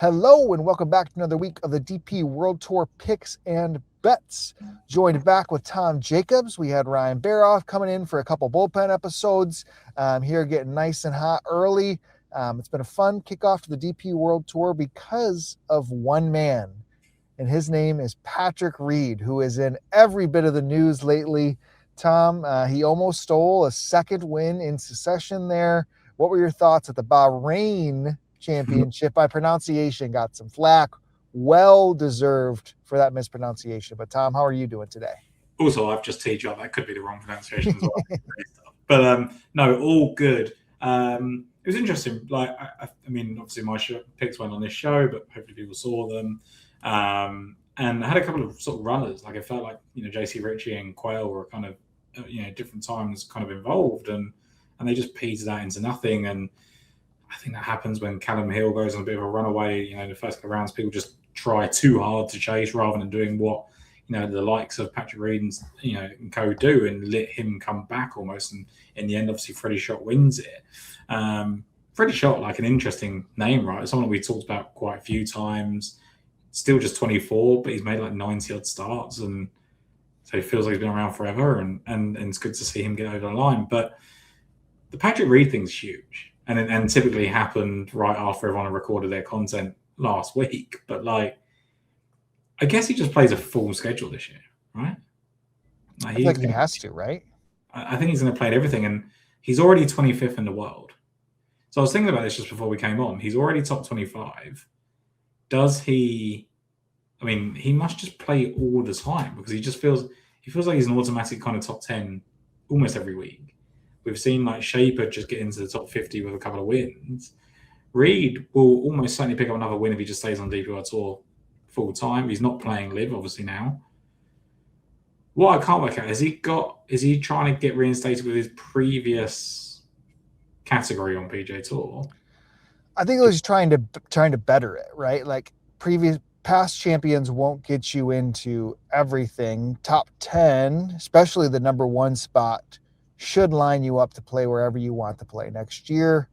Hello and welcome back to another week of the DP World Tour Picks and Bets. Joined back with Tom Jacobs. We had Ryan Baroff coming in for a couple bullpen episodes. Here getting nice and hot early. It's been a fun kickoff to the DP World Tour because of one man, and his name is Patrick Reed, who is in every bit of the news lately. Tom, he almost stole a second win in succession there. What were your thoughts at the Bahrain Championship? My pronunciation got some flack. Well deserved for that mispronunciation. But Tom, how are you doing today? Also, I've just teed you up. That could be the wrong pronunciation as well. But no, all good. It was interesting. Like, I mean, obviously my picks went on this show, but hopefully people saw them. And I had a couple of sort of runners. Like, it felt like, JC Ritchie and Quayle were kind of, different times kind of involved, and they just petered out into nothing. And I think that happens when Callum Hill goes on a bit of a runaway. In the first couple of rounds, people just try too hard to chase rather than doing what the likes of Patrick Reed and co do, and let him come back almost. And in the end, obviously, Freddie Shot wins it. Freddie Shot, like, an interesting name, right? Someone we talked about quite a few times. Still just 24, but he's made like 90 odd starts, and so he feels like he's been around forever. And it's good to see him get over the line. But the Patrick Reed thing's huge. And typically happened right after everyone had recorded their content last week. But, like, I guess he just plays a full schedule this year, right? I feel like he has to, right? I think he's going to play everything. And he's already 25th in the world. So I was thinking about this just before we came on. He's already top 25. Does he... I mean, he must just play all the time, because he feels like he's an automatic kind of top 10 almost every week. We've seen, like, Shaper just get into the top 50 with a couple of wins. Reed will almost certainly pick up another win if he just stays on DP World Tour full time. He's not playing live, obviously, now. What I can't work out is he trying to get reinstated with his previous category on PJ Tour? I think it was trying to better it, right? Like, past champions won't get you into everything. Top 10, especially the number one spot, should line you up to play wherever you want to play next year,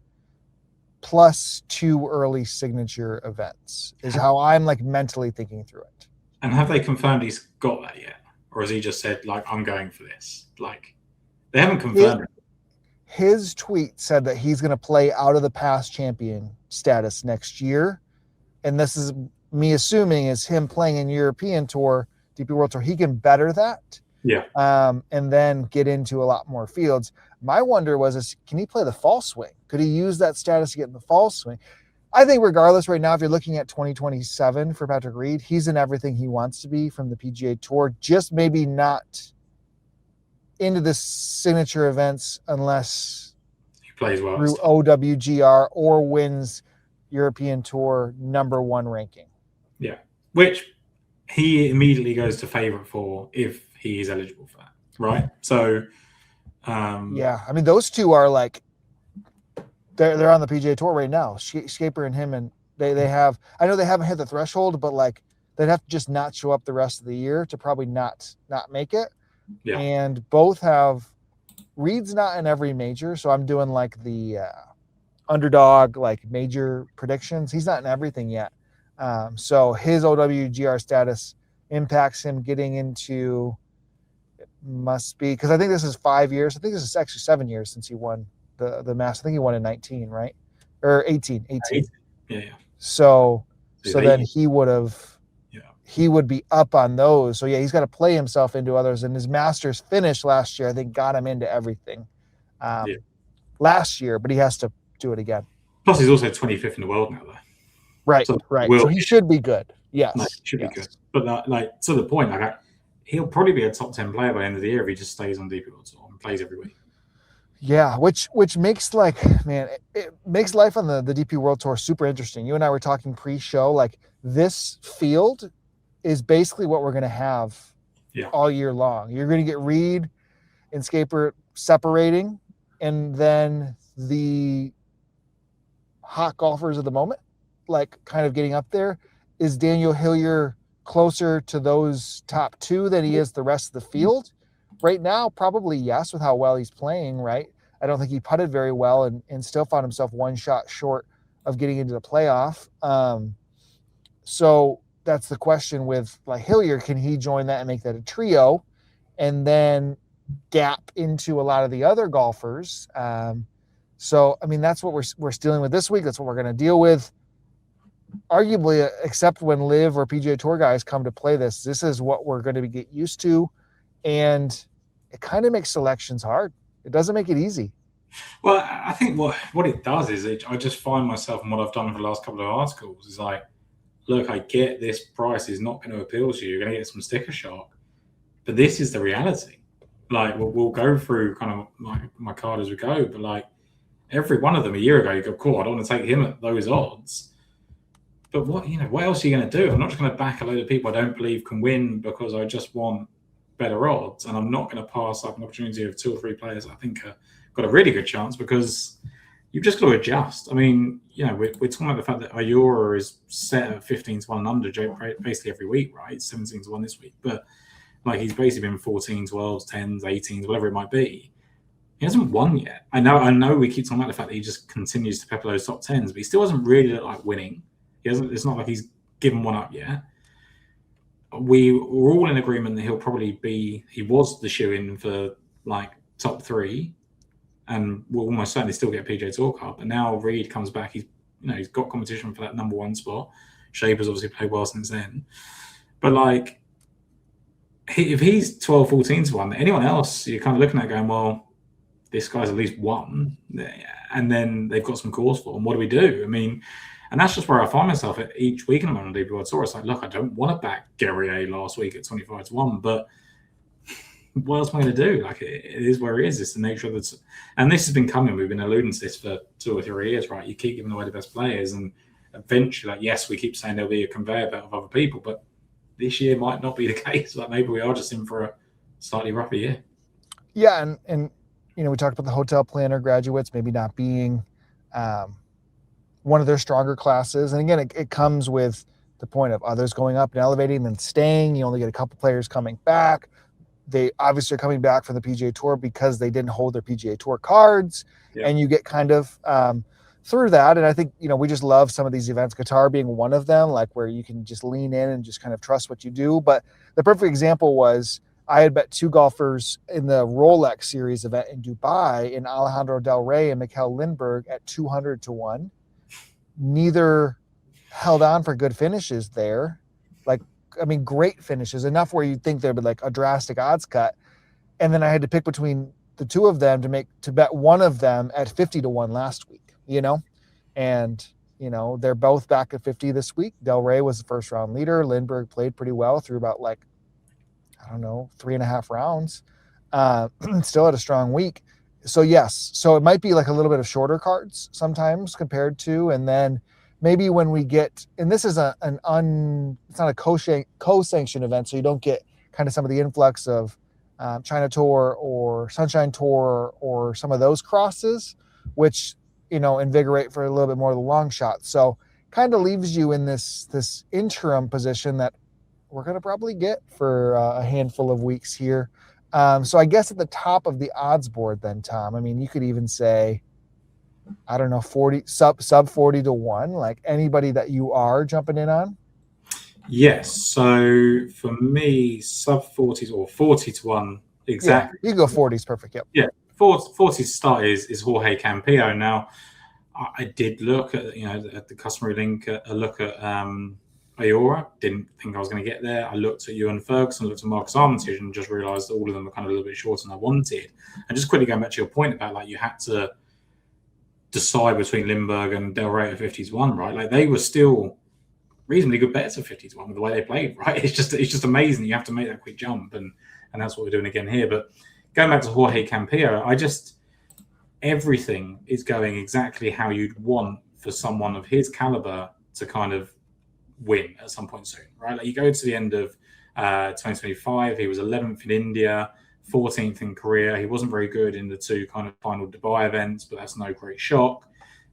plus 2 early signature events is how I'm, like, mentally thinking through it. And have they confirmed he's got that yet? Or has he just said, like, I'm going for this? Like, they haven't confirmed it. His tweet said that he's going to play out of the past champion status next year. And this is me assuming is him playing in European Tour, DP World Tour. He can better that. Yeah. And then get into a lot more fields. My wonder was, can he play the fall swing? Could he use that status to get in the fall swing? I think regardless right now, if you're looking at 2027 for Patrick Reed, he's in everything he wants to be from the PGA Tour, just maybe not into the signature events unless he plays well through OWGR or wins European Tour number 1 ranking. Yeah, which he immediately goes to favorite for if he is eligible for that, right? So, yeah, I mean, those two are like they're on the PGA Tour right now. Schaper and him, and they have. I know they haven't hit the threshold, but, like, they'd have to just not show up the rest of the year to probably not make it. Yeah, and both have. Reed's not in every major, so I'm doing, like, the underdog, like, major predictions. He's not in everything yet. So his OWGR status impacts him getting into, it must be, because I think this is 5 years. I think this is actually 7 years since he won the Masters. I think he won in 19, right? Or 18. Yeah. So then he would be up on those. So yeah, he's got to play himself into others. And his Masters finish last year, I think, got him into everything last year, but he has to do it again. Plus, he's also 25th in the world now, though. Right. So he should be good. Yes. No, he should be good. But, like, to the point, like, he'll probably be a top 10 player by the end of the year if he just stays on DP World Tour and plays every week. Yeah, which makes, like, man, it makes life on the DP World Tour super interesting. You and I were talking pre-show, like, this field is basically what we're going to have all year long. You're going to get Reed and Schaper separating, and then the hot golfers of the moment, like, kind of getting up there. Is Daniel Hillier closer to those top 2 than he is the rest of the field? Right now, probably yes, with how well he's playing, right? I don't think he putted very well and still found himself 1 shot short of getting into the playoff. So that's the question with like Hilliard. Can he join that and make that a trio, and then gap into a lot of the other golfers? So I mean, that's what we're dealing with this week. That's what we're going to deal with. Arguably, except when Live or PGA Tour guys come to play this is what we're going to get used to, and it kind of makes selections hard. It doesn't make it easy. Well, I think what it does is I just find myself, and what I've done for the last couple of articles is like, look, I get this price is not going to appeal to you. You're going to get some sticker shock, but this is the reality. Like we'll go through kind of my card as we go, but like every one of them a year ago, you go, cool, I don't want to take him at those odds. But what else are you going to do? I'm not just going to back a load of people I don't believe can win because I just want better odds, and I'm not going to pass up an opportunity of 2 or 3 players I think got a really good chance, because you've just got to adjust. I mean, we're talking about the fact that Ayora is set at 15 to 1 under basically every week, right? 17 to 1 this week, but like he's basically been 14, 12s, 10s, 18s, whatever it might be. He hasn't won yet. I know we keep talking about the fact that he just continues to pepper those top 10s, but he still hasn't really looked like winning. It's not like he's given one up yet. We were all in agreement that he was the shoe-in for like top 3, and will almost certainly still get a PGA Tour card. But now Reed comes back, he's got competition for that number 1 spot. Shaper's obviously played well since then. But like, if he's 12, 14 to 1, anyone else you're kind of looking at going, well, this guy's at least won, and then they've got some cause for him. What do we do? I mean, and that's just where I find myself at each week in the DP World Tour. It's like, look, I don't want to back Guerrier last week at 25 to 1, but what else am I going to do? Like, it is where it is. It's the nature of it. And this has been coming. We've been alluding to this for 2 or 3 years, right? You keep giving away the best players, and eventually, like, yes, we keep saying there'll be a conveyor belt of other people, but this year might not be the case. Like, maybe we are just in for a slightly rougher year. Yeah, and we talked about the hotel planner graduates maybe not being one of their stronger classes. And again, it comes with the point of others going up and elevating and then staying. You only get a couple players coming back. They obviously are coming back from the PGA Tour because they didn't hold their PGA Tour cards. Yeah. And you get kind of through that. And I think, we just love some of these events, Qatar being one of them, like where you can just lean in and just kind of trust what you do. But the perfect example was I had bet 2 golfers in the Rolex Series event in Dubai, in Alejandro Del Rey and Mikael Lindberg at 200 to 1. Neither held on for good finishes there. Great finishes, enough where you'd think there'd be like a drastic odds cut. And then I had to pick between the 2 of them to bet one of them at 50 to 1 last week, and, they're both back at 50 this week. Del Rey was the first round leader. Lindbergh played pretty well through about 3.5 rounds. Still had a strong week. So yes, so it might be like a little bit of shorter cards sometimes compared to, and then maybe when we get, and this is it's not a co-sanctioned event, so you don't get kind of some of the influx of China Tour or Sunshine Tour or some of those crosses, which, invigorate for a little bit more of the long shot. So kind of leaves you in this interim position that we're going to probably get for a handful of weeks here. So I guess at the top of the odds board then, Tom, I mean, you could even say, I don't know, 40 sub 40 to 1, like anybody that you are jumping in on? Yes. So for me, sub 40s or 40 to 1, exactly. Yeah, you go 40s, perfect. Yep. Yeah. 40 start is Jorge Campillo. Now, I did look at, at the customary link, a look at Ayora. Didn't think I was going to get there. I looked at Ewan Ferguson, looked at Marcus Armitage, and just realised that all of them were kind of a little bit shorter than I wanted. And just quickly going back to your point about, like, you had to decide between Lindbergh and Del Rey at 50 to 1, right? Like, they were still reasonably good bets at 50 to 1 with the way they played, right? It's just amazing. You have to make that quick jump, and that's what we're doing again here. But going back to Jorge Campillo, everything is going exactly how you'd want for someone of his caliber to kind of win at some point soon, right? Like, you go to the end of 2025, he was 11th in India, 14th in Korea. He wasn't very good in the 2 kind of final Dubai events, but that's no great shock.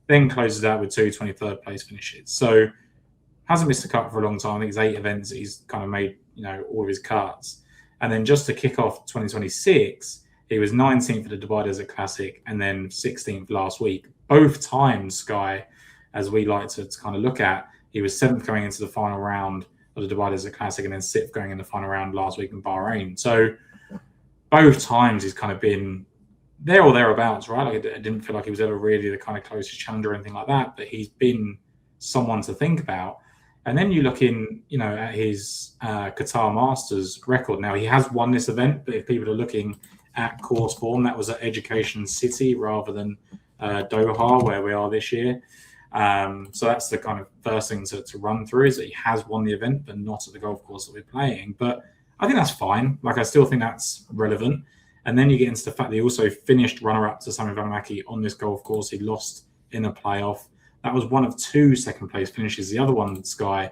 Then closes out with 2 23rd place finishes. So hasn't missed a cut for a long time. I think it's 8 events that he's kind of made, all of his cuts. And then just to kick off 2026, he was 19th at the Dubai Desert Classic and then 16th last week. Both times, Sky, as we like to kind of look at, He was 7th going into the final round of the Dubai Desert Classic, and then 6th going in the final round last week in Bahrain. So both times he's kind of been there or thereabouts, right? Like, I didn't feel like he was ever really the kind of closest challenger or anything like that, but he's been someone to think about. And then you look at his Qatar Masters record. Now, he has won this event, but if people are looking at course form, that was at Education City rather than Doha, where we are this year. So that's the kind of first thing to run through, is that he has won the event, but not at the golf course that we're playing. But I think that's fine. Like, I still think that's relevant. And then you get into the fact that he also finished runner-up to Sami Välimäki on this golf course. He lost in a playoff. That was one of 2 second-place finishes. The other one, Sky,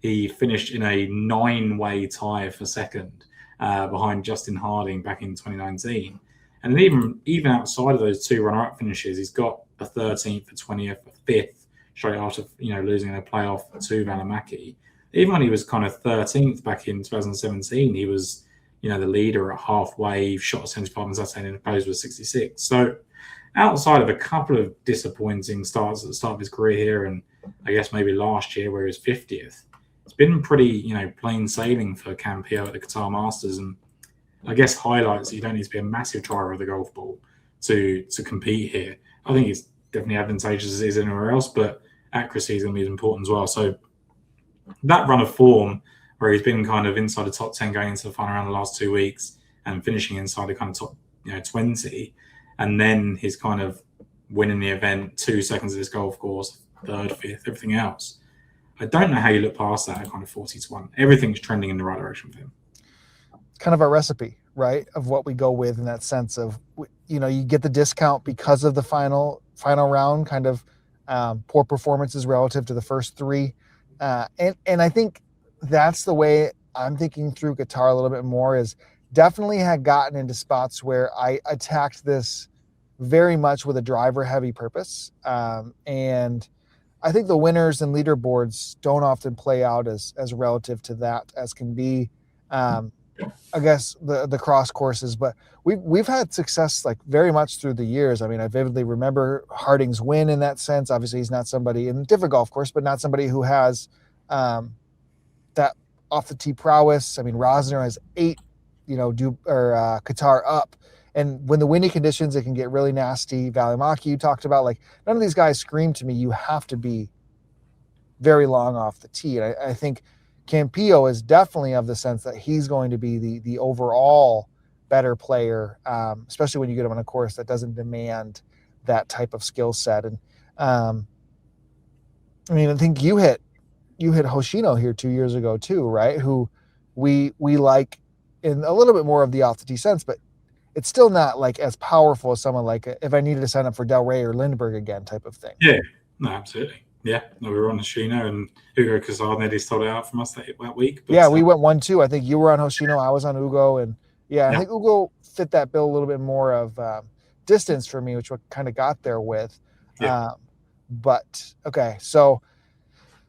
he finished in a 9-way tie for second behind Justin Harding back in 2019. And then even outside of those 2 runner-up finishes, he's got a 13th, a 20th, a 5th, straight after losing in a playoff to Välimäki. Even when he was kind of 13th back in 2017, he was the leader at halfway, shot a 75 on Saturday, and opposed was 66. So outside of a couple of disappointing starts at the start of his career here, and I guess maybe last year where he was 50th, it's been pretty, plain sailing for Campillo at the Qatar Masters. And I guess highlights that you don't need to be a massive trier of the golf ball to compete here. I think it's definitely advantageous as it is anywhere else, but accuracy is going to be important as well. So that run of form, where he's been kind of inside the top 10 going into the final round the last 2 weeks and finishing inside the kind of top 20, and then his kind of winning the event 2 seconds of this golf course, 3rd, 5th, everything else. I don't know how you look past that at kind of 40-1. Everything's trending in the right direction for him. It's kind of our recipe, right, of what we go with in that sense of, you get the discount because of the final round kind of poor performances relative to the first 3. And I think that's the way I'm thinking through Qatar a little bit more, is definitely had gotten into spots where I attacked this very much with a driver-heavy purpose. And I think the winners and leaderboards don't often play out as relative to that as can be, I guess, the cross courses. But we've had success like very much through the years. I mean, I vividly remember Harding's win in that sense. Obviously, he's not somebody in a different golf course, but not somebody who has that off the tee prowess. I mean, Rosner has 8, Qatar up. And when the windy conditions, it can get really nasty. Välimäki, you talked about, like, none of these guys scream to me, you have to be very long off the tee. And I think Campillo is definitely of the sense that he's going to be the overall better player, especially when you get him on a course that doesn't demand that type of skill set. And I think you hit Hoshino here 2 years ago too, right? Who we like in a little bit more of the off the tee sense, but it's still not like as powerful as someone like if I needed to sign up for Del Rey or Lindbergh again type of thing. Yeah, no, absolutely. Yeah, no, we were on Hoshino, and Hugo Casar nearly stole it out from us that week. But, yeah, we went 1-2. I think you were on Hoshino, I was on Ugo, and I think Ugo fit that bill a little bit more of distance for me, which we kind of got there with. Yeah. But okay, so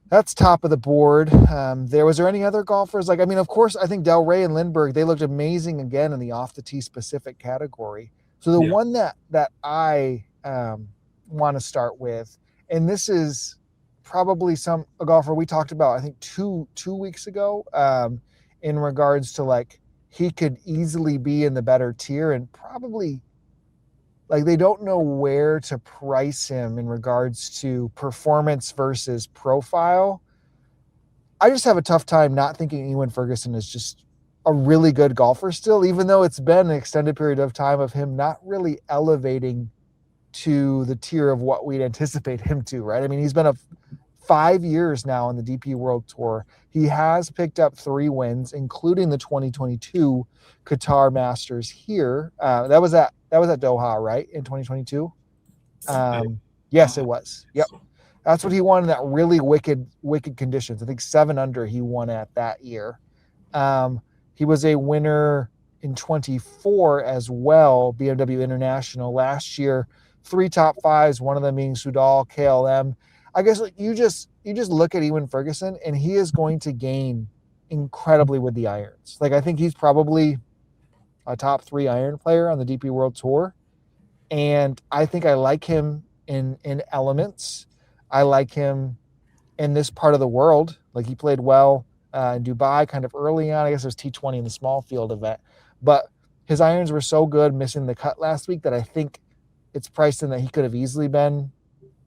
that's top of the board. Was there any other golfers? Like, I mean, of course, I think Del Rey and Lindbergh, they looked amazing again in the off the tee specific category. So the one that I want to start with, and this is probably a golfer we talked about, I think two weeks ago, in regards to like he could easily be in the better tier, and probably like they don't know where to price him in regards to performance versus profile. I just have a tough time not thinking Ewan Ferguson is just a really good golfer still, even though it's been an extended period of time of him not really elevating to the tier of what we'd anticipate him to, right? I mean, he's been 5 years now on the DP World Tour. He has picked up 3 wins, including the 2022 Qatar Masters here. That was at Doha, right, in 2022? Yes, it was. Yep. That's what he won in that really wicked conditions. I think 7 under he won at that year. He was a winner in 24 as well, BMW International last year. 3 top 5s, one of them being Soudal, KLM. I guess you just look at Ewan Ferguson, and he is going to gain incredibly with the irons. Like, I think he's probably a top 3 iron player on the DP World Tour. And I think I like him in elements. I like him in this part of the world. Like he played well in Dubai kind of early on. I guess it was T20 in the small field event. But his irons were so good missing the cut last week that I think it's priced in that he could have easily been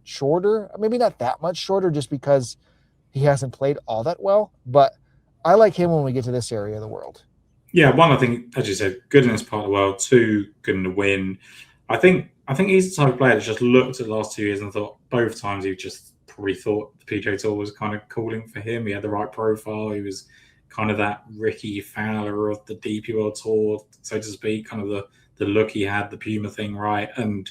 shorter. Maybe not that much shorter just because he hasn't played all that well. But I like him when we get to this area of the world. Yeah, one, I think, as you said, good in this part of the world. Two, good in the win. I think he's the type of player that just looked at the last 2 years and thought both times he just probably thought the PGA Tour was kind of calling for him. He had the right profile. He was kind of that Ricky Fowler of the DP World Tour, so to speak, kind of the look he had, the Puma thing, right? And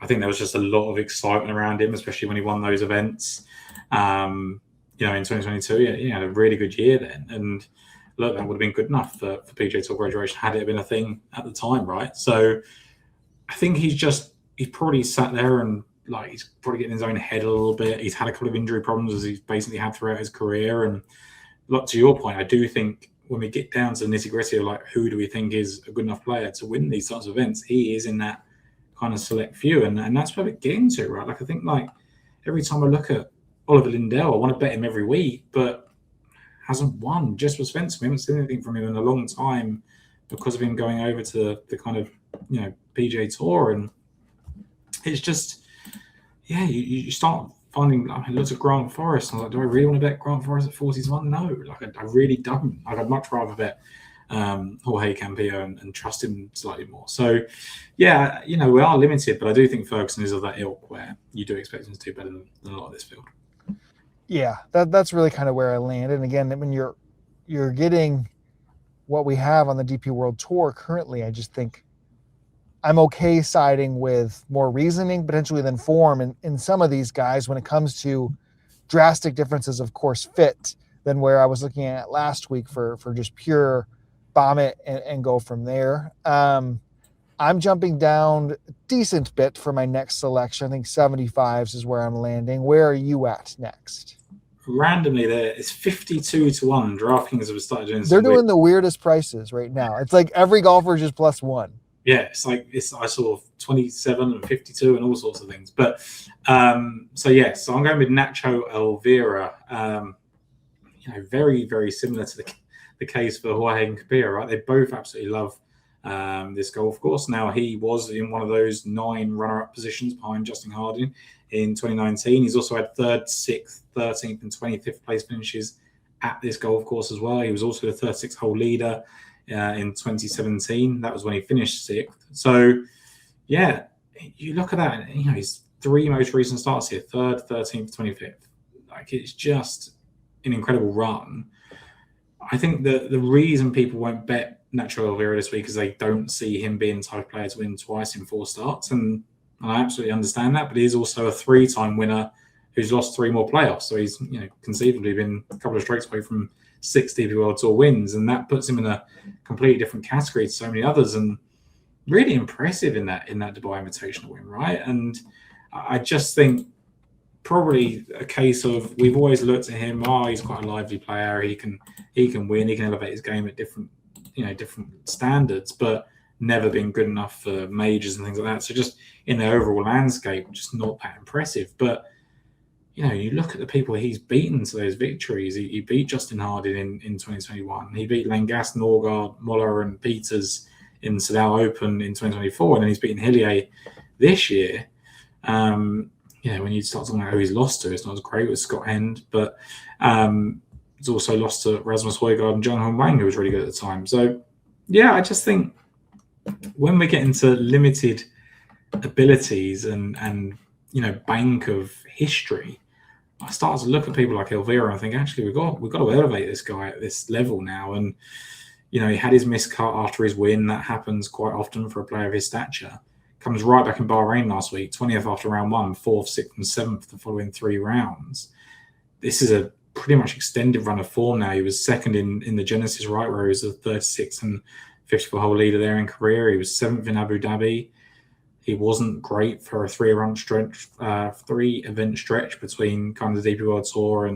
I think there was just a lot of excitement around him, especially when he won those events. In 2022, he had a really good year then. And look, that would have been good enough for PGA Tour graduation had it been a thing at the time, right? So I think he's probably sat there and he's probably getting in his own head a little bit. He's had a couple of injury problems as he's basically had throughout his career. And to your point, I do think when we get down to the nitty-gritty of who do we think is a good enough player to win these sorts of events, he is in that kind of select few. And that's where we're getting to, right? I think every time I look at Oliver Lindell, I want to bet him every week, but hasn't won. Just was Spencer. We haven't seen anything from him in a long time because of him going over to the kind of, PGA Tour. And it's just, you start finding, lots of Grant Forrest. I was like, do I really want to bet Grant Forrest at 40-1? No, I really don't. I'd much rather bet Jorge Campillo and trust him slightly more. So, we are limited, but I do think Ferguson is of that ilk where you do expect him to do better than a lot of this field. Yeah, that's really kind of where I land. And again, when you're getting what we have on the DP World Tour currently, I just think I'm okay siding with more reasoning potentially than form in some of these guys when it comes to drastic differences, of course, fit than where I was looking at last week for just pure bomb it and go from there. I'm jumping down a decent bit for my next selection. I think 75s is where I'm landing. Where are you at next? Randomly there, it's 52-1. DraftKings have started doing. They're doing the weirdest prices right now. It's like every golfer is just +1. Yeah, I saw 27 and 52 and all sorts of things. But so I'm going with Nacho Elvira. Very, very similar to the case for Jorge and Campillo, right? They both absolutely love this golf course. Now, he was in one of those 9 runner-up positions behind Justin Harding in 2019. He's also had 3rd, 6th, 13th, and 25th place finishes at this golf course as well. He was also the 36th hole leader in 2017. That was when he finished 6th. So, you look at that, and his 3 most recent starts here: 3rd, 13th, 25th. It's just an incredible run. I think the reason people won't bet Nacho Elvira this week is they don't see him being the type of player to win twice in 4 starts, and I absolutely understand that. But he's also a 3-time winner who's lost 3 more playoffs, so he's conceivably been a couple of strokes away from 6 DP World Tour wins, and that puts him in a completely different category to so many others. And really impressive in that Dubai Invitational win, right? And I just think probably a case of we've always looked at him. He's quite a lively player. He can win. He can elevate his game at different standards, but never been good enough for majors and things like that. So just in the overall landscape, just not that impressive. But you look at the people he's beaten to those victories. He beat Justin Harding in 2021. He beat Langas, Norgard, Moller, and Peters in Sadal Open in 2024, and then he's beaten Hillier this year. When you start talking about who he's lost to, it's not as great with Scott Hend, but he's also lost to Rasmus Højgaard and John Hong Wang, who was really good at the time. So, I just think when we get into limited abilities and bank of history, I start to look at people like Elvira and think, actually, we've got to elevate this guy at this level now. And he had his miscut after his win. That happens quite often for a player of his stature. Comes right back in Bahrain last week, 20th after round 1, 4th, 6th, and 7th the following 3 rounds. This is a pretty much extended run of form now. He was 2nd in the Genesis, right, where he was the 36th and 54 hole leader there in career. He was 7th in Abu Dhabi. He wasn't great for a 3-event stretch between kind of the DP World Tour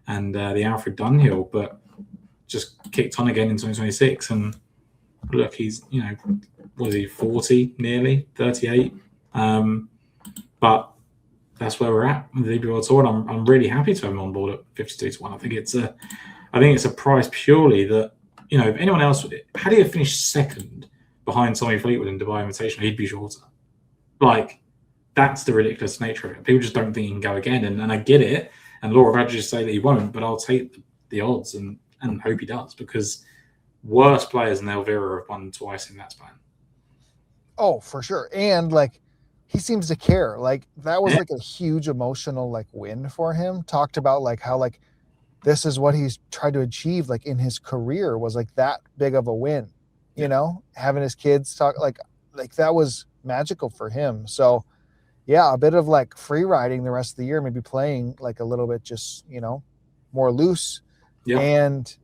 and the Alfred Dunhill, but just kicked on again in 2026. And look, he's, was he 40 nearly, 38? But that's where we're at with the DP World Tour, and I'm really happy to have him on board at 52-1. I think it's a price purely that, if anyone else, had he finished second behind Tommy Fleetwood in Dubai Invitational, he'd be shorter. Like, that's the ridiculous nature of it. People just don't think he can go again, and I get it. And Laura of Averages say that he won't, but I'll take the odds and hope he does, because worse players than Elvira have won twice in that span. Oh, for sure. And like, he seems to care. Like, that was like a huge emotional like win for him. Talked about like how like this is what he's tried to achieve like in his career, was like that big of a win. Having his kids talk like that was magical for him. So yeah, a bit of like free riding the rest of the year, maybe playing like a little bit just, more loose. Yeah. And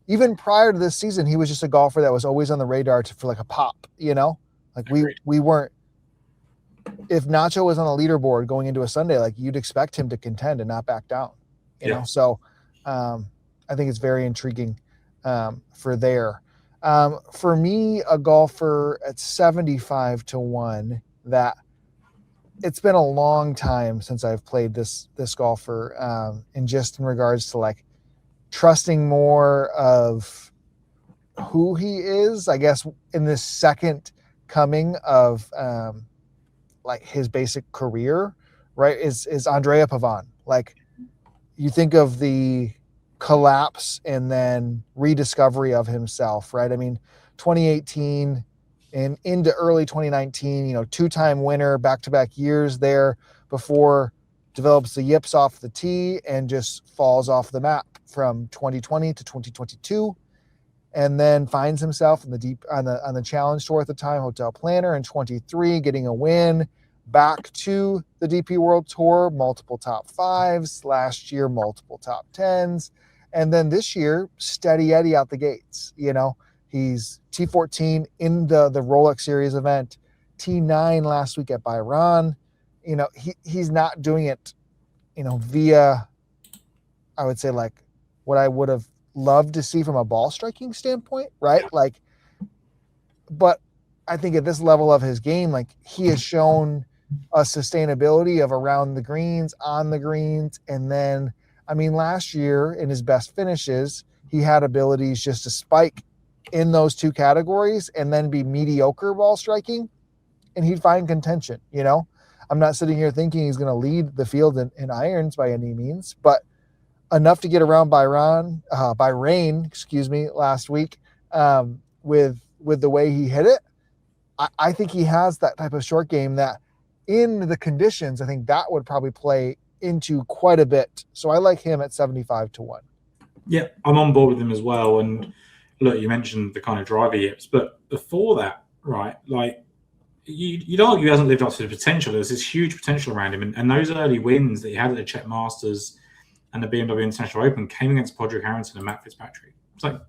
even prior to this season, he was just a golfer that was always on the radar for like a pop, like we weren't, if Nacho was on the leaderboard going into a Sunday, like you'd expect him to contend and not back down, you know? So I think it's very intriguing for there. For me, a golfer at 75-1 that it's been a long time since I've played this golfer, and just in regards to like trusting more of who he is, I guess, in this second coming of like his basic career, right, is Andrea Pavon. Like, you think of the collapse and then rediscovery of himself, right? I mean, 2018 and into early 2019, two-time winner, back-to-back years there before develops the yips off the tee and just falls off the map from 2020 to 2022, and then finds himself in on the Challenge Tour at the time, Hotel Planner in 23, getting a win, back to the DP World Tour, multiple top fives, last year multiple top tens, and then this year steady Eddie out the gates. He's T14 in the Rolex Series event, T9 last week at Bayron. He's not doing it, via, I would say, like what I would have loved to see from a ball striking standpoint, right? Like, but I think at this level of his game, like, he has shown a sustainability of around the greens, on the greens. And then, I mean, last year in his best finishes, he had abilities just to spike in those two categories and then be mediocre ball striking, and he'd find contention. I'm not sitting here thinking he's going to lead the field in irons by any means, but enough to get around Bahrain, last week, with the way he hit it. I think he has that type of short game that in the conditions, I think that would probably play into quite a bit. So I like him at 75-1. Yeah, I'm on board with him as well. And look, you mentioned the kind of driver yips, but before that, right, like, you'd argue he hasn't lived up to the potential. There's this huge potential around him. And those early wins that he had at the Czech Masters and the BMW International Open came against Podrick Harrington and Matt Fitzpatrick. It's like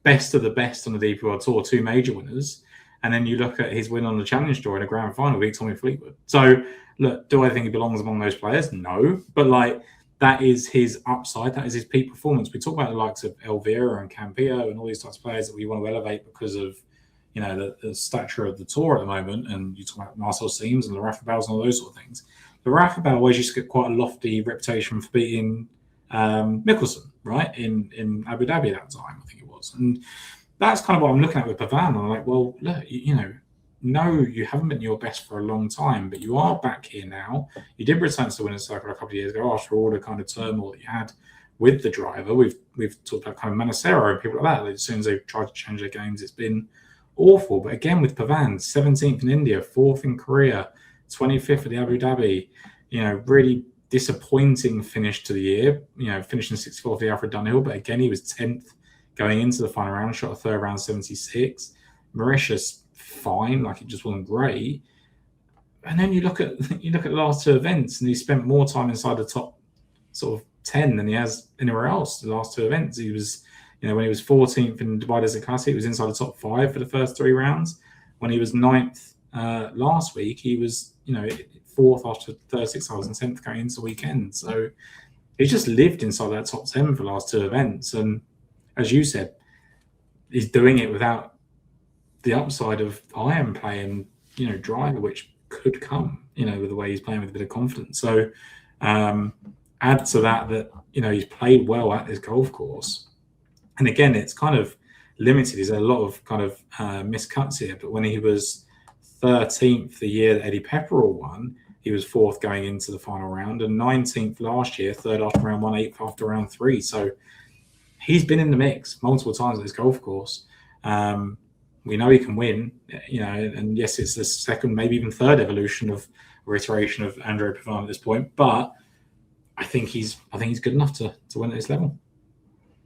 best of the best on the DP World Tour, two major winners. And then you look at his win on the Challenge Tour in a grand final, beat Tommy Fleetwood. So, look, do I think he belongs among those players? No. But, like, that is his upside. That is his peak performance. We talk about the likes of Elvira and Campillo and all these types of players that we want to elevate because of, the stature of the tour at the moment. And you talk about Marcel Siems and the Raffabels and all those sort of things. The Raffabel always used to get quite a lofty reputation for beating Mickelson, right, in Abu Dhabi at that time, I think it was. And that's kind of what I'm looking at with Pavon. I'm like, well, look, no, you haven't been your best for a long time, but you are back here now. You did return to the winner's circle a couple of years ago after all the kind of turmoil that you had with the driver. We've talked about kind of Manacero and people like that. As soon as they've tried to change their games, it's been awful. But again, with Pavon, 17th in India, 4th in Korea, 25th at the Abu Dhabi, really disappointing finish to the year, finishing 64th at the Alfred Dunhill. But again, he was 10th going into the final round, shot a third round 76. Mauritius, fine, like it just wasn't great. And then you look at the last two events, and he spent more time inside the top sort of 10 than he has anywhere else. The last two events, he was, when he was 14th in Dubai Desert Classic, he was inside the top 5 for the first 3 rounds. When he was 9th last week, he was, 4th after 36 hours and 10th going into the weekend. So he's just lived inside that top 10 for the last 2 events. And as you said, he's doing it without the upside of iron playing, driver, which could come, with the way he's playing with a bit of confidence. So add to that, he's played well at this golf course. And again, it's kind of limited. There's a lot of kind of miscuts here. But when he was 13th the year that Eddie Pepperell won, he was 4th going into the final round, and 19th last year, 3rd after round 1, 8th after round 3. So he's been in the mix multiple times at this golf course. We know he can win, and yes, it's the second, maybe even third evolution of or iteration of Andrei Pavan at this point. But I think he's good enough to win at this level.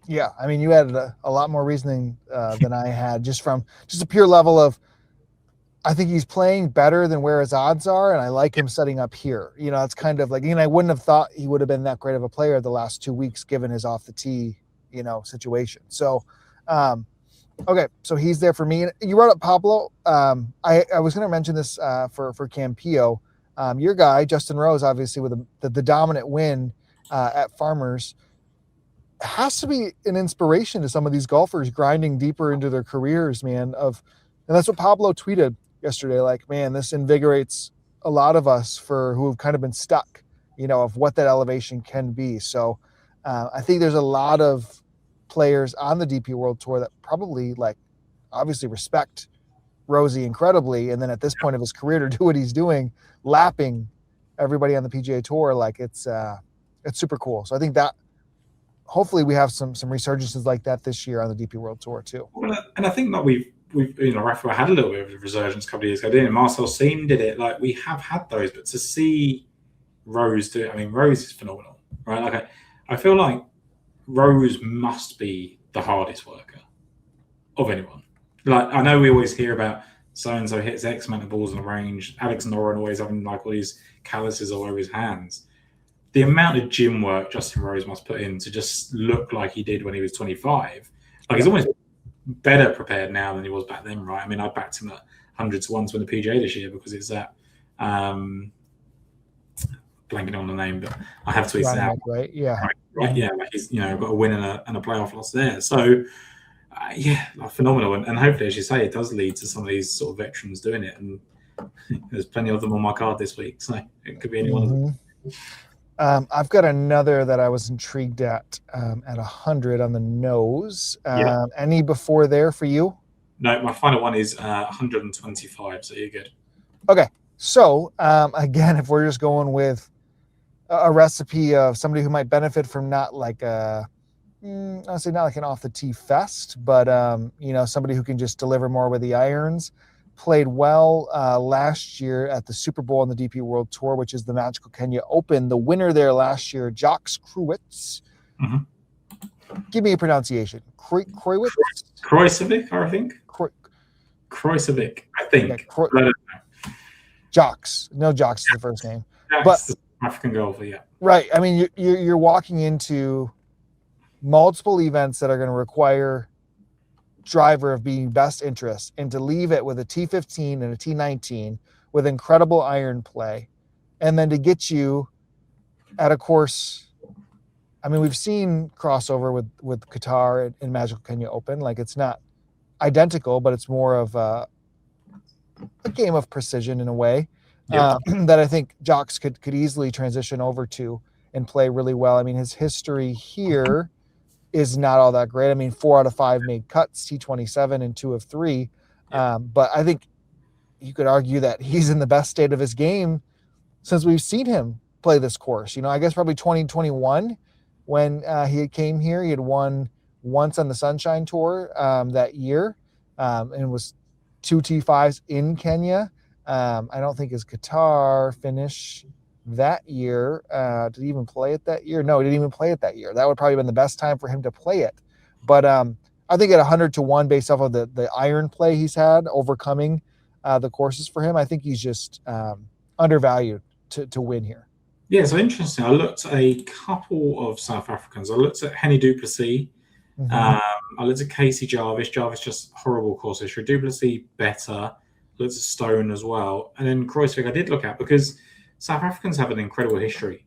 Yeah, I mean, you had a lot more reasoning than I had, just a pure level of, I think he's playing better than where his odds are, and I like him setting up here. It's kind of like, I wouldn't have thought he would have been that great of a player the last 2 weeks given his off the tee, situation. So, okay, so he's there for me. And you brought up Pablo. I was going to mention this for Campillo. Your guy, Justin Rose, obviously with the dominant win at Farmers, has to be an inspiration to some of these golfers grinding deeper into their careers, man. And that's what Pablo tweeted yesterday. Like, man, this invigorates a lot of us who have kind of been stuck, of what that elevation can be. So I think there's a lot of players on the DP World Tour that probably obviously respect Rosie incredibly. And then at this point of his career to do what he's doing, lapping everybody on the PGA Tour, it's super cool. So I think that hopefully we have some resurgences like that this year on the DP World Tour too. Well, and I think that we've Rafa had a little bit of a resurgence a couple of years ago, didn't it? Marcel Siem did it. We have had those, but to see Rose do it, Rose is phenomenal, right? I feel like Rose must be the hardest worker of anyone. I know we always hear about so-and-so hits X amount of balls in the range. Alex Noren always having all these calluses all over his hands. The amount of gym work Justin Rose must put in to just look like he did when he was 25. He's almost better prepared now than he was back then, right? I backed him at 100 to 1 to win the PGA this year because it's that blanking on the name, but I have tweeted it out. Right? Yeah. Right. Yeah. He's got a win and a playoff loss there. So phenomenal. And hopefully, as you say, it does lead to some of these sort of veterans doing it. And there's plenty of them on my card this week, so it could be any one of them. I've got another that I was intrigued at 100 on the nose. Any before there for you? No, my final one is 125, so you're good. Okay, so again, if we're just going with a recipe of somebody who might benefit from not honestly not like an off the tee fest, but somebody who can just deliver more with the irons. Played well last year at the Super Bowl on the DP World Tour, which is the Magical Kenya Open. The winner there last year, Jocks Kruwitz. Mm-hmm. Give me a pronunciation. Kruwitz? Krojcevic, I think. Krojcevic, I think. Yeah, Jocks. No, Jocks is the first name. But African golfer, yeah. Right. You're walking into multiple events that are going to require driver of being best interest, and to leave it with a T15 and a T19 with incredible iron play, and then to get you at a course. We've seen crossover with Qatar and Magical Kenya Open. It's not identical, but it's more of a game of precision in a way that I think Jocks could easily transition over to and play really well. His history here is not all that great. 4 out of 5 made cuts, T27 and 2 of 3. But I think you could argue that he's in the best state of his game since we've seen him play this course. I guess probably 2021 when he came here. He had won once on the Sunshine Tour that year and was 2 T5s in Kenya. I don't think his Qatar finish that year. Did he even play it that year? No, he didn't even play it that year. That would probably have been the best time for him to play it. But I think at 100 to 1 based off of the iron play he's had, overcoming the courses for him, I think he's just undervalued to win here. Yeah, so interesting. I looked at a couple of South Africans. I looked at Henny du Plessis. Mm-hmm. I looked at Casey Jarvis. Jarvis just horrible course history. Du Plessis better. Looked at Stone as well. And then Kruijswijk I did look at because South Africans have an incredible history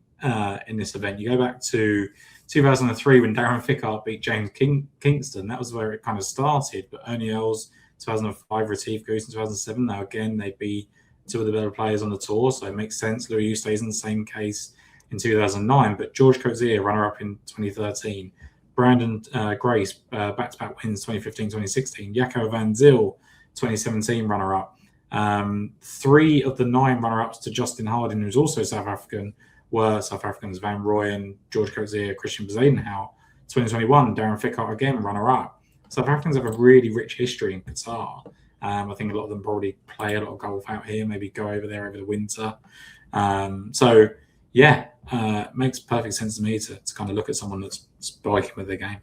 in this event. You go back to 2003 when Darren Fickhart beat James Kingston. That was where it kind of started. But Ernie Els, 2005, Retief Goose in 2007. Now again, they'd be two of the better players on the tour, so it makes sense. Louis Oosthuizen in the same case in 2009, but George Coetzee, runner-up in 2013. Brandon Grace, back-to-back wins 2015, 2016. Jaco van Zyl, 2017 runner-up. 3 of the 9 runner-ups to Justin Harding, who's also South African, were South Africans: Van Rooyen, George Coetzee, Christian Bezuidenhout. 2021, Darren Fickhart again, runner-up. South Africans have a really rich history in Qatar. I think a lot of them probably play a lot of golf out here, maybe go over there over the winter. Makes perfect sense to me to kind of look at someone that's spiking with their game.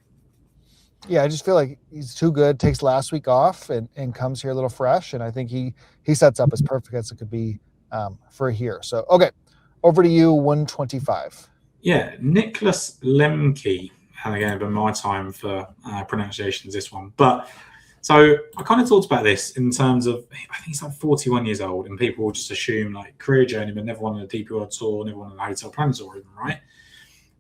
Yeah, I just feel like he's too good, takes last week off and comes here a little fresh. And I think he sets up as perfect as it could be for here. So, okay, over to you, 125. Yeah, Nicholas Lemke. And again, been my time for pronunciations, this one. But so I kind of talked about this in terms of, I think he's like 41 years old, and people will just assume like career journeyman, never won on a DP World Tour, never won on a Hotel Plan Tour, even, right?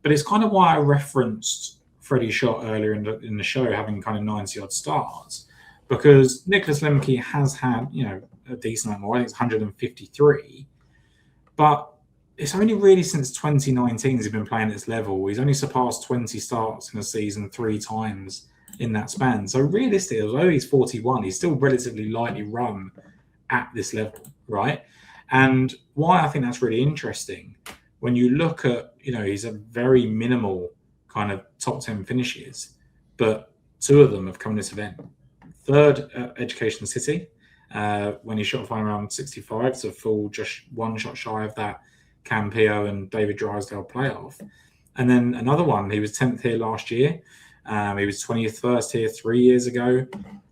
But it's kind of why I referenced Freddie Schott earlier in the show having kind of 90-odd starts, because Nicholas Lemke has had, a decent amount more. I think it's 153. But it's only really since 2019 he's been playing at this level. He's only surpassed 20 starts in a season 3 times in that span. So realistically, although he's 41, he's still relatively lightly run at this level, right? And why I think that's really interesting, when you look at, he's a very minimal kind of top 10 finishes, but 2 of them have come in this event. 3rd at Education City, when he shot a final round 65 to fall just 1 shot shy of that Campillo and David Drysdale playoff. And then another one, he was 10th here last year. He was 21st here 3 years ago.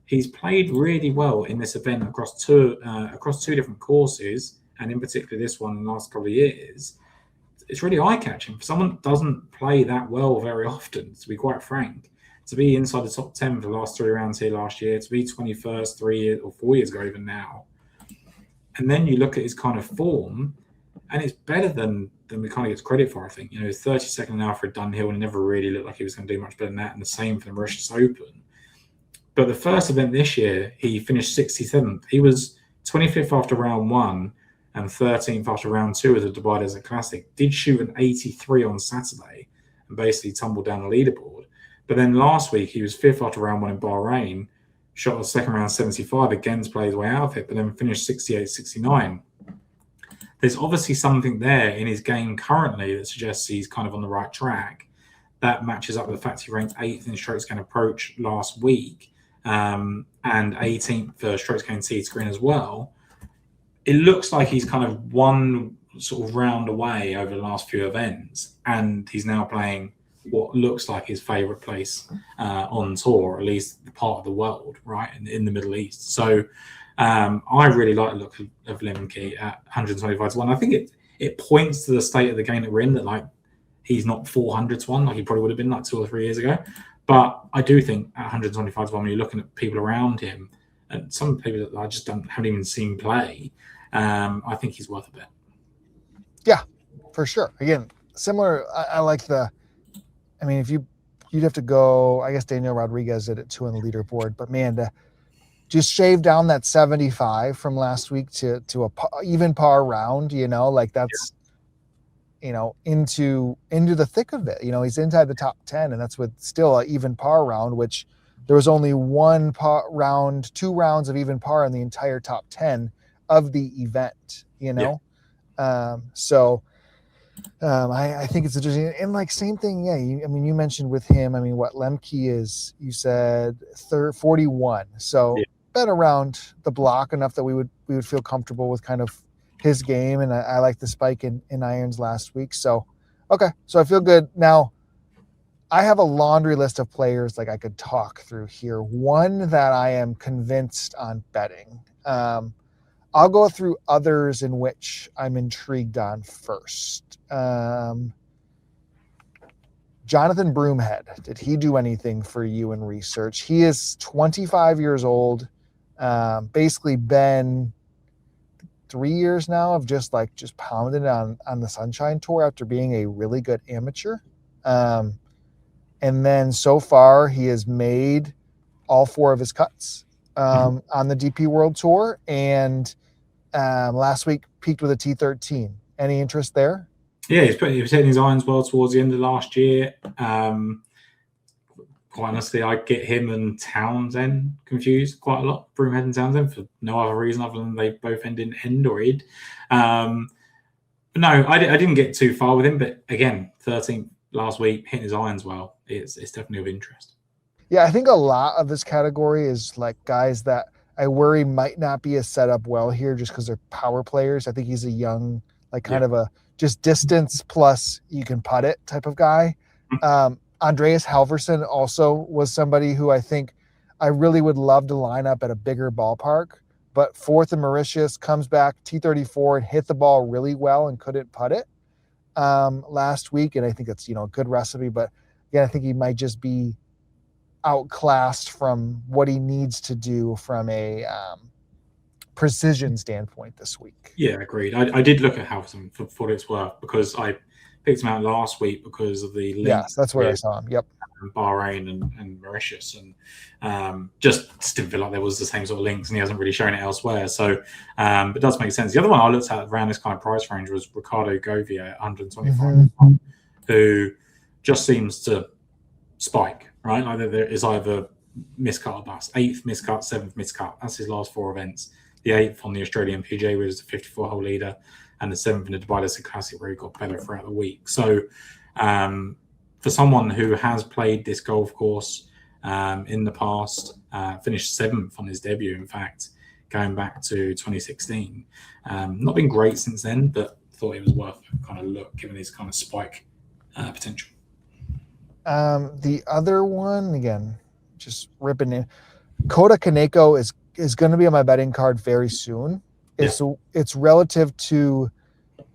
He's played really well in this event across two different courses, and in particular this one in the last couple of years. It's really eye-catching for someone that doesn't play that well very often, to be quite frank. To be inside the top 10 for the last 3 rounds here last year, to be 21st 3 years or 4 years ago even now. And then you look at his kind of form, and it's better than we kind of get credit for, I think. 32nd in Alfred Dunhill, and never really looked like he was going to do much better than that, and the same for the Mauritius Open. But the first event this year, he finished 67th. He was 25th after round 1 and 13th after round 2 of the Dubai Desert Classic. Did shoot an 83 on Saturday and basically tumbled down the leaderboard. But then last week, he was 5th after round 1 in Bahrain, shot the second round 75, again to play his way out of it, but then finished 68, 69. There's obviously something there in his game currently that suggests he's kind of on the right track. That matches up with the fact he ranked 8th in strokes gained approach last week, and 18th for strokes gained tee to green as well. It looks like he's kind of one sort of round away over the last few events, and he's now playing what looks like his favourite place on tour, or at least the part of the world, right, in the Middle East. So I really like the look of Lemke at 125 to 1. I think it points to the state of the game that we're in, that like he's not 400 to 1 like he probably would have been like 2 or 3 years ago. But I do think at 125 to 1, when you're looking at people around him, and some people that I just haven't even seen play, I think he's worth a bet. Yeah, for sure. Again, similar. I like if you'd have to go, I guess Daniel Rodriguez did it too on the leaderboard, but man, to just shave down that 75 from last week to a even par round, that's, into the thick of it. He's inside the top 10, and that's with still an even par round, which there was only 1 par round, 2 rounds of even par in the entire top 10 of the event, I think it's interesting. And like same thing. Yeah. You mentioned with him, what Lemke is, you said 41. So been around the block enough that we would feel comfortable with kind of his game. And I like the spike in irons last week. So, okay. So I feel good. Now I have a laundry list of players like I could talk through here. One that I am convinced on betting. I'll go through others in which I'm intrigued on first. Jonathan Broomhead, did he do anything for you in research? He is 25 years old, basically been 3 years now of just pounding on the Sunshine Tour after being a really good amateur. And then so far he has made all 4 of his cuts on the DP World Tour, and last week peaked with a T13. Any interest there? Yeah, he was hitting his irons well towards the end of last year. Quite honestly, I get him and Townsend confused quite a lot. Broomhead and Townsend for no other reason other than they both end in end or id. But no, I didn't get too far with him. But again, 13th last week, hitting his irons well. It's definitely of interest. Yeah, I think a lot of this category is like guys that I worry might not be as set up well here just because they're power players. I think he's a young, like kind of a just distance plus you can putt it type of guy. Andreas Halverson also was somebody who I think I really would love to line up at a bigger ballpark, but 4th in Mauritius, comes back T34 and hit the ball really well and couldn't putt it last week. And I think it's, a good recipe, but again, I think he might just be outclassed from what he needs to do from a precision standpoint this week. Yeah, agreed. I did look at Halverson for what it's worth because I picked him out last week because of the links. Yes, that's where I saw him. Yep. Bahrain and Mauritius, and just didn't feel like there was the same sort of links, and he hasn't really shown it elsewhere. So it does make sense. The other one I looked at around this kind of price range was Ricardo Govier at 125, who just seems to spike, right? Like there is either miscut or bust. 8th miscut, 7th miscut. That's his last 4 events. The 8th on the Australian PGA was the 54-hole leader, and the 7th in the Dubai Desert Classic where he got better throughout the week. So for someone who has played this golf course in the past, finished 7th on his debut, in fact, going back to 2016. Not been great since then, but thought it was worth a kind of look given his kind of spike potential. The other one, again, just ripping in. Kota Kaneko is going to be on my betting card very soon. It's relative to,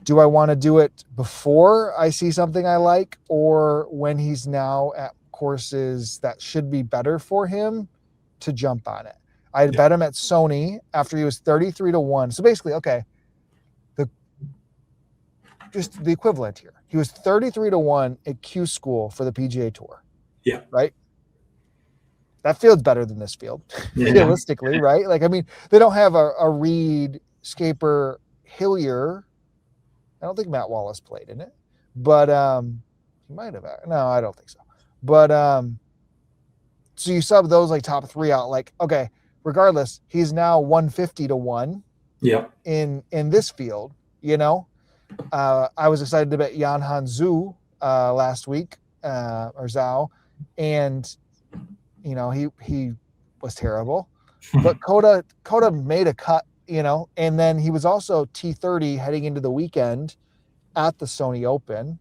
do I want to do it before I see something I like or when he's now at courses that should be better for him to jump on it? I had bet him at Sony after he was 33-1. So basically, okay, just the equivalent here. He was 33-1 at Q School for the PGA Tour. Yeah. Right? That field's better than this field, realistically, right? Like, I mean, they don't have a Reed, Scaper, Hillier. I don't think Matt Wallace played in it, but he might have. No, I don't think so. But so you sub those like top 3 out. Like, okay, regardless, he's now 150-1. Yeah. In this field, I was excited to bet Jan Hanzu last week or Zhao, and he was terrible. But Kota made a cut. And then he was also T30 heading into the weekend at the Sony Open.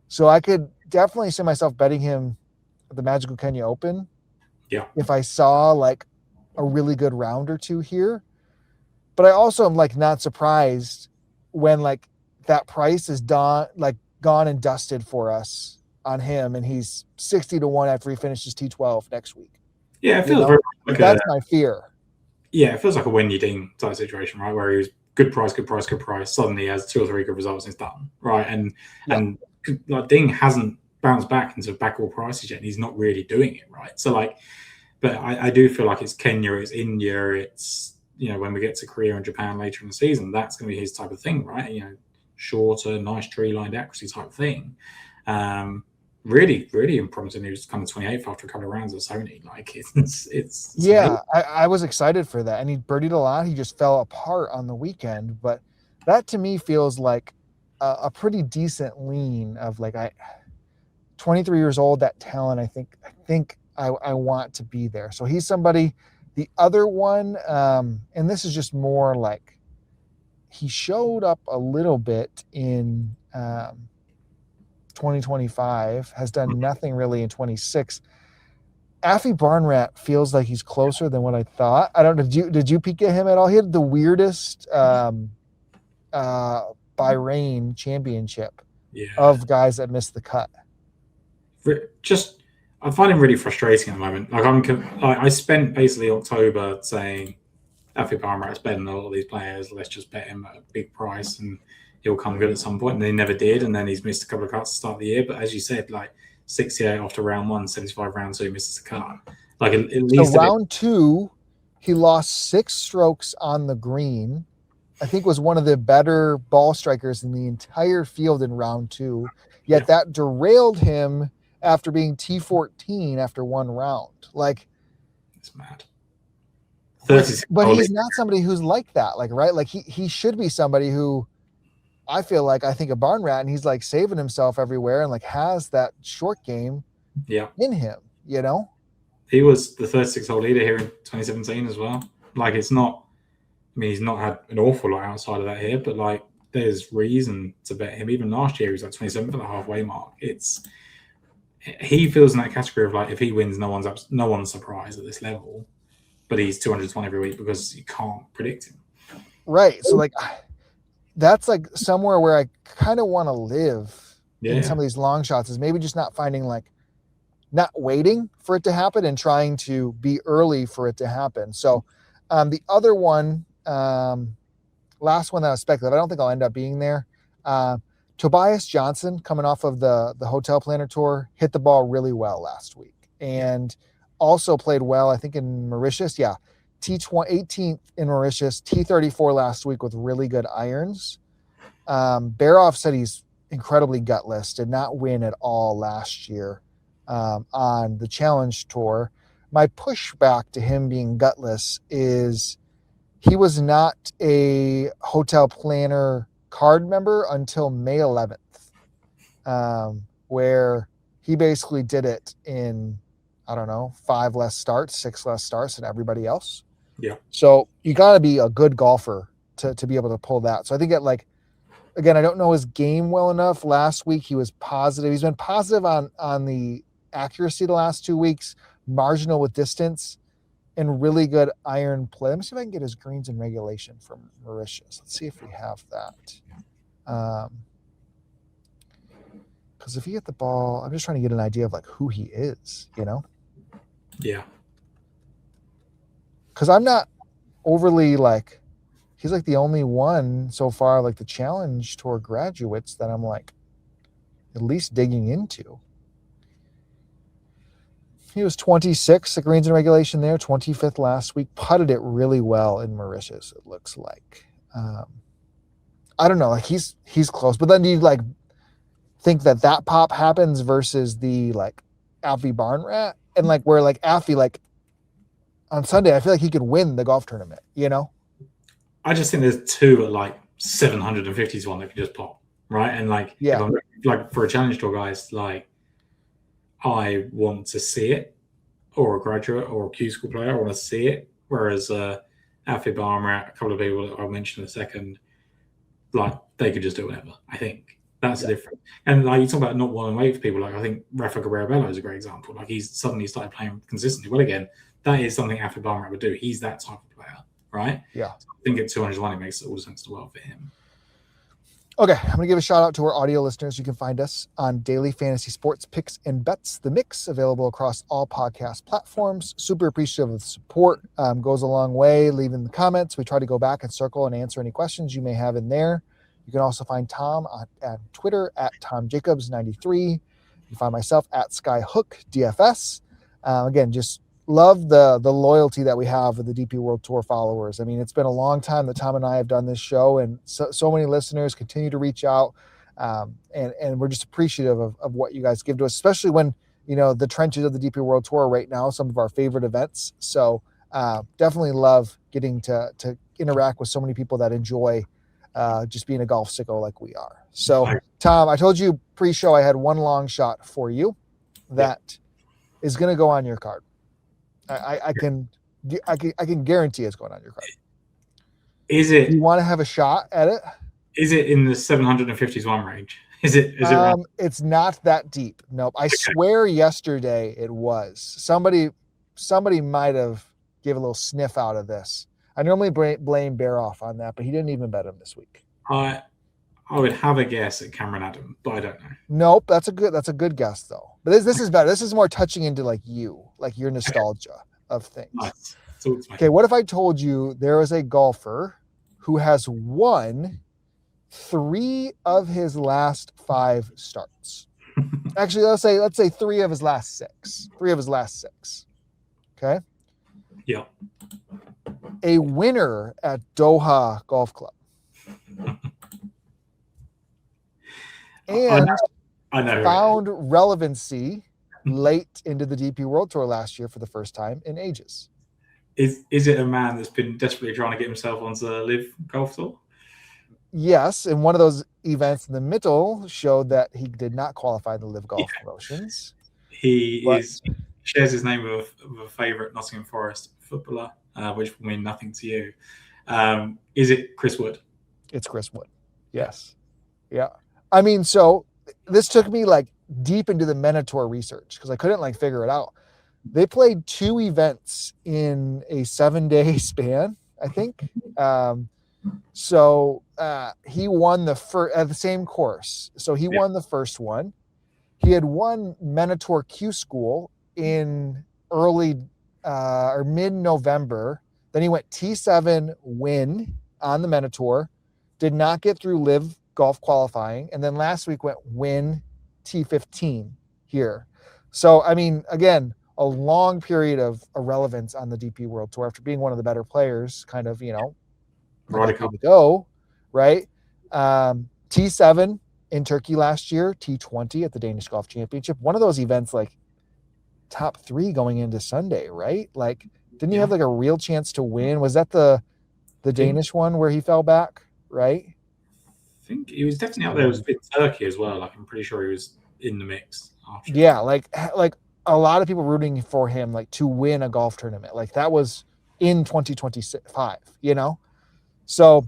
So I could definitely see myself betting him at the Magical Kenya Open. Yeah. If I saw like a really good round or two here. But I also am like not surprised when like that price is gone and dusted for us on him and he's 60-1 after he finishes T12 next week. Yeah, it feels very like that's my fear. Yeah, it feels like a win you ding type situation, right? Where he was good price. Suddenly he has 2 or 3 good results and it's done, right? And like Ding hasn't bounced back into backall prices yet, and he's not really doing it, right? So like, but I do feel like it's Kenya, it's India, it's when we get to Korea and Japan later in the season, that's going to be his type of thing, right? Shorter, nice tree lined accuracy type thing. Really, really impromptu. He was kind of 28th after a couple of rounds at Sony. Like it's yeah. I was excited for that, and he birdied a lot. He just fell apart on the weekend, but that to me feels like a pretty decent lean of like 23 years old. That talent, I think I want to be there. So he's somebody. The other one, and this is just more like he showed up a little bit in 2025, has done nothing really in 26. Affy Barnrat feels like he's closer than what I thought. I don't know. Did you peek at him at all? He had the weirdest Bahrain championship of guys that missed the cut. I find him really frustrating at the moment. Like I spent basically October saying Affy Barnrat's better than a lot of these players. Let's just bet him at a big price and he'll come good at some point. And they never did. And then he's missed a couple of cuts to start the year. But as you said, like 68 after round 1, 75 round 2, misses a cut. Like at least round 2, he lost 6 strokes on the green I think was one of the better ball strikers in the entire field in round 2. Yet that derailed him after being T14 after one round. Like, it's mad. But he's not somebody who's like that. Like, right? Like he should be somebody who I feel like I think a barn rat, and he's like saving himself everywhere and like has that short game in him, you know? He was the 36-hole leader here in 2017 as well. Like, it's not, I mean, he's not had an awful lot outside of that here, but like, there's reason to bet him. Even last year, he was like 27th at the halfway mark. He feels in that category of like, if he wins, no one's surprised at this level, but he's 200-1 every week because you can't predict him. Right. So like, that's like somewhere where I kind of want to live in some of these long shots, is maybe just not waiting for it to happen and trying to be early for it to happen. So the other one, last one that I was speculative, I don't think I'll end up being there. Tobias Johnson, coming off of the Hotel Planner Tour, hit the ball really well last week and also played well, I think, in Mauritius. Yeah. T18th in Mauritius, T34 last week with really good irons. Baroff said he's incredibly gutless, did not win at all last year on the Challenge Tour. My pushback to him being gutless is he was not a Hotel Planner card member until May 11th, where he basically did it in, I don't know, 6 less starts than everybody else. Yeah. So you got to be a good golfer to be able to pull that. So I think again, I don't know his game well enough. Last week he was positive. He's been positive on the accuracy the last 2 weeks, marginal with distance, and really good iron play. Let me see if I can get his greens in regulation from Mauritius. Let's see if we have that. Because if he hit the ball, I'm just trying to get an idea of like who he is, you know? Yeah. Because I'm not overly like, he's like the only one so far, like the Challenge Tour graduates, that I'm like at least digging into. He was 26 at greens in regulation there, 25th last week. Putted it really well in Mauritius, it looks like. I don't know, like he's close. But then do you like think that pop happens versus the like Alfie Barn Rat? And like where like Alfie, like on Sunday, I feel like he could win the golf tournament, you know? I just think there's two at like 750 to 1 that could just pop, right? And like, if I'm, like for a Challenge Tour guys, like I want to see it, or a graduate or a Q school player, I want to see it. Whereas Alfie Barmer, a couple of people that I'll mention in a second, like they could just do whatever. I think that's the difference. And like you talk about not wanting to wait for people, like I think Rafa Guerrero is a great example. Like he's suddenly started playing consistently. Well, again, that is something Alfie Barmer would do. He's that type of player, right? Yeah. So I think at 201, it makes all the sense in the world for him. Okay, I'm going to give a shout out to our audio listeners. You can find us on Daily Fantasy Sports Picks and Bets, The Mix, available across all podcast platforms. Super appreciative of the support. Goes a long way. Leaving the comments. We try to go back and circle and answer any questions you may have in there. You can also find Tom at Twitter at TomJacobs93. You can find myself at Hoak DFS. Again, just love the loyalty that we have with the DP World Tour followers. I mean, it's been a long time that Tom and I have done this show, and so many listeners continue to reach out. And we're just appreciative of what you guys give to us, especially when, you know, the trenches of the DP World Tour right now, some of our favorite events. So definitely love getting to interact with so many people that enjoy just being a golf sicko like we are. So Tom, I told you pre-show I had one long shot for you that is going to go on your card. I can guarantee it's going on your card. Is it? You want to have a shot at it? Is it in the 750s range? Is it? It's not that deep. Nope. I swear yesterday it was. Somebody might have gave a little sniff out of this. I normally blame Baroff on that, but he didn't even bet him this week. I would have a guess at Cameron Adam, but I don't know. Nope, that's a good guess though. But this is better. This is more touching into like your nostalgia of things. Nice. Okay, what if I told you there is a golfer who has won 3 of his last 5 starts? Actually, let's say 3 of his last 6. 3 of his last 6. Okay? Yeah. A winner at Doha Golf Club. And I know found relevancy late into the DP World Tour last year for the first time in ages. Is it a man that's been desperately trying to get himself onto the Live Golf Tour? Yes, and one of those events in the middle showed that he did not qualify the Live Golf promotions. He shares his name with a favourite Nottingham Forest footballer, which will mean nothing to you. Is it Chris Wood? It's Chris Wood. Yes. Yeah. I mean, so this took me like deep into the Minotaur research because I couldn't like figure it out. They played 2 events in a 7-day span, I think. So he won the first at the same course. So he won the first one. He had won Minotaur Q School in early or mid-November. Then he went T7 win on the Minotaur, did not get through Live Golf qualifying, and then last week went win T15 here. So, I mean, again, a long period of irrelevance on the DP World Tour after being one of the better players, kind of, you know, Right to go, right? T7 in Turkey last year, T20 at the Danish Golf Championship. One of those events, like top 3 going into Sunday, right? Like, didn't he have like a real chance to win? Was that the Danish one where he fell back, right? I think he was definitely out there with Turkey as well. Like, I'm pretty sure he was in the mix. Yeah, like a lot of people rooting for him like to win a golf tournament. Like that was in 2025, you know? So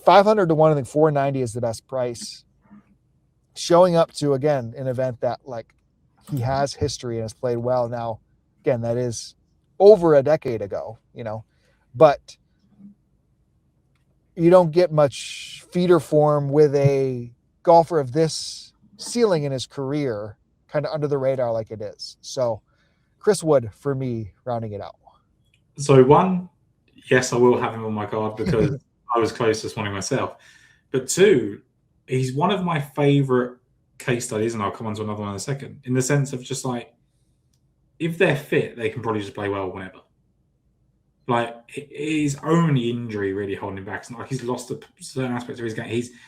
500 to 1, I think 490 is the best price. Showing up to, again, an event that like he has history and has played well. Now, again, that is over a decade ago, you know, but you don't get much feeder form with a golfer of this ceiling in his career kind of under the radar like it is. So Chris Wood for me, rounding it out. So 1, yes, I will have him on my card because I was close to this morning myself. But 2, he's one of my favorite case studies, and I'll come on to another one in a second, in the sense of just like, if they're fit, they can probably just play well whenever. Like, his only injury really holding him back. It's not like he's lost a certain aspect of his game.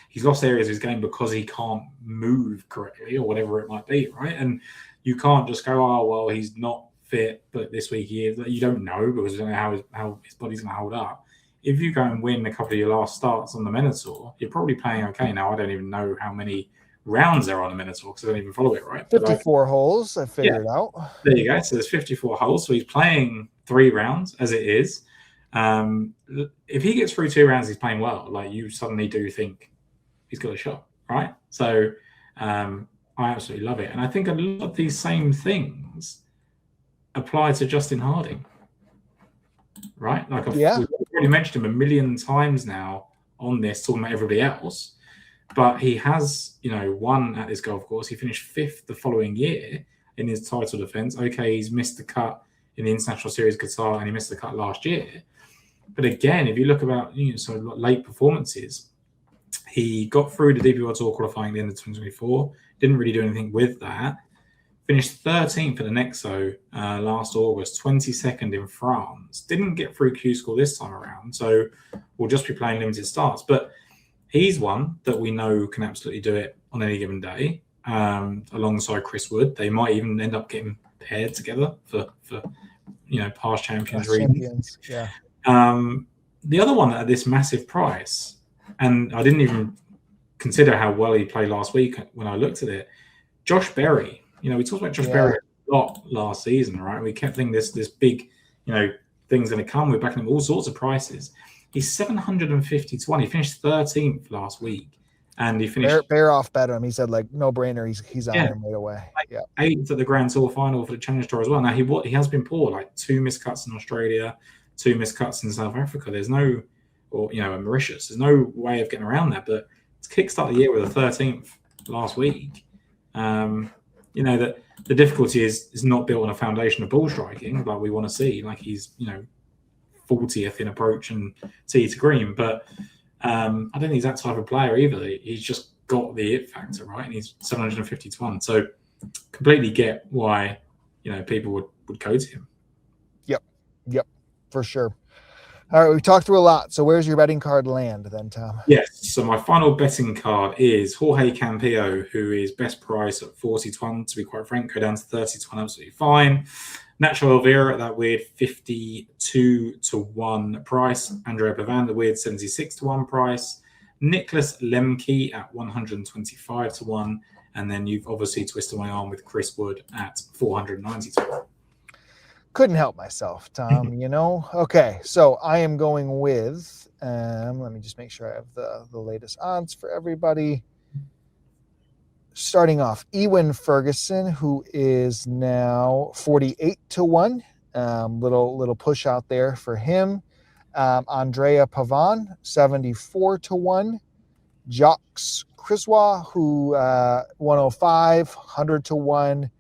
He's lost areas of his game because he can't move correctly or whatever it might be, right? And you can't just go, oh, well, he's not fit, but this week he is. You don't know because you don't know how his body's going to hold up. If you go and win a couple of your last starts on the Minotaur, you're probably playing okay. Now, I don't even know how many rounds there are on the Minotaur because I don't even follow it, right? 54 holes, I figured out. There you go. So there's 54 holes. So he's playing 3 rounds as it is. If he gets through 2 rounds, he's playing well. Like, you suddenly do think he's got a shot, right? So I absolutely love it. And I think a lot of these same things apply to Justin Harding, right? Like, we've already mentioned him a million times now on this, talking about everybody else. But he has, you know, won at this golf course. He finished 5th the following year in his title defense. Okay, he's missed the cut in the International Series Qatar, and he missed the cut last year. But again, if you look about, you know, so late performances, he got through the DP World Tour qualifying at the end of 2024. Didn't really do anything with that. Finished 13th at the Nexo last August, 22nd in France. Didn't get through Q School this time around, so we'll just be playing limited starts. But he's one that we know can absolutely do it on any given day, alongside Chris Wood. They might even end up getting paired together for you know, past champions reasons. Yeah. The other one at this massive price, and I didn't even consider how well he played last week when I looked at it, Josh Berry. You know, we talked about Josh Berry a lot last season, right? We kept thinking this big, you know, thing's going to come. We're backing him all sorts of prices. He's 750 to 1. He finished 13th last week, and he finished. Bear off bet him. He said like no brainer. He's on him right away. Like 8th at the Grand Tour final for the Challenge Tour as well. Now he has been poor, like 2 missed cuts in Australia, 2 missed cuts in South Africa. There's no, or you know, in Mauritius. There's no way of getting around that. But to kickstart the year with a 13th last week, you know, that the difficulty is not built on a foundation of ball striking like we want to see. Like, he's, you know, 40th in approach and tee to green, but I don't think he's that type of player either. He's just got the it factor, right? And he's 750 to 1. So completely get why, you know, people would go to him. Yep, for sure. All right, we've talked through a lot. So where's your betting card land then, Tom? Yes. So my final betting card is Jorge Campillo, who is best price at 40 to 1. To be quite frank, go down to 30 to 1, absolutely fine. Nacho Oliveira at that weird 52 to 1 price. Andrea Pavan, the weird 76 to 1 price. Nicholas Lemke at 125 to 1. And then you've obviously twisted my arm with Chris Wood at 490 to 1. Couldn't help myself, Tom, Okay, so I am going with, let me just make sure I have the latest odds for everybody. Starting off, Ewan Ferguson, who is now 48 to 1. Little push out there for him. Andrea Pavan, 74 to 1. Jacques Criswa, who 105, 100 to 1.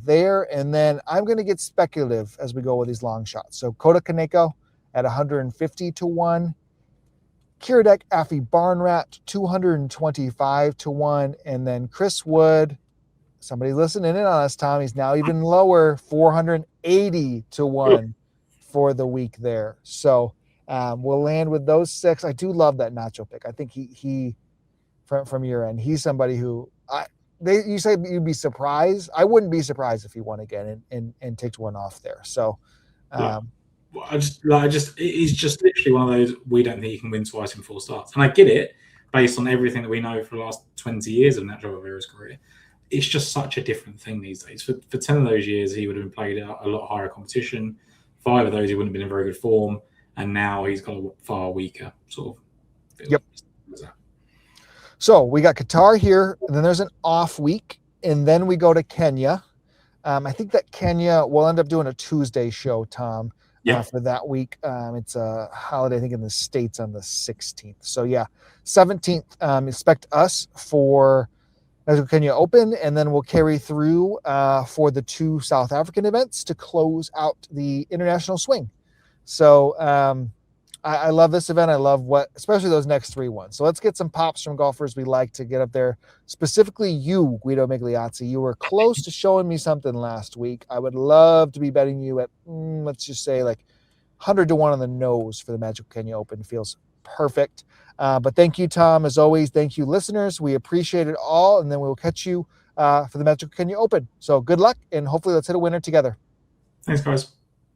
There, and then I'm going to get speculative as we go with these long shots. So Kota Kaneko at 150 to 1, Kiradek Afi Barnrat 225 to 1, and then Chris Wood, somebody listening in on us, Tom, he's now even lower, 480 to 1 for the week there. So we'll land with those 6. I do love that Nacho pick. I think he from your end, he's somebody who you say you'd be surprised. I wouldn't be surprised if he won again and ticked one off there. So, it's just literally one of those. We don't think he can win twice in 4 starts, and I get it based on everything that we know for the last 20 years of Nacho Oliveira's career. It's just such a different thing these days. For 10 of those years, he would have been played a lot higher competition. 5 of those, he wouldn't have been in very good form, and now he's got a far weaker sort of. Yep. So we got Qatar here, and then there's an off week, and then we go to Kenya. I think that Kenya will end up doing a Tuesday show, Tom, for that week. It's a holiday, I think, in the States on the 16th. So, 17th, expect us for Kenya Open, and then we'll carry through for the 2 South African events to close out the international swing. So, I love this event. I love especially those next 3 ones. So let's get some pops from golfers we like to get up there. Specifically you, Guido Migliozzi. You were close to showing me something last week. I would love to be betting you at, let's just say 100 to 1 on the nose for the Magical Kenya Open. Feels perfect. But thank you, Tom. As always, thank you, listeners. We appreciate it all. And then we'll catch you for the Magical Kenya Open. So good luck, and hopefully let's hit a winner together. Thanks, guys.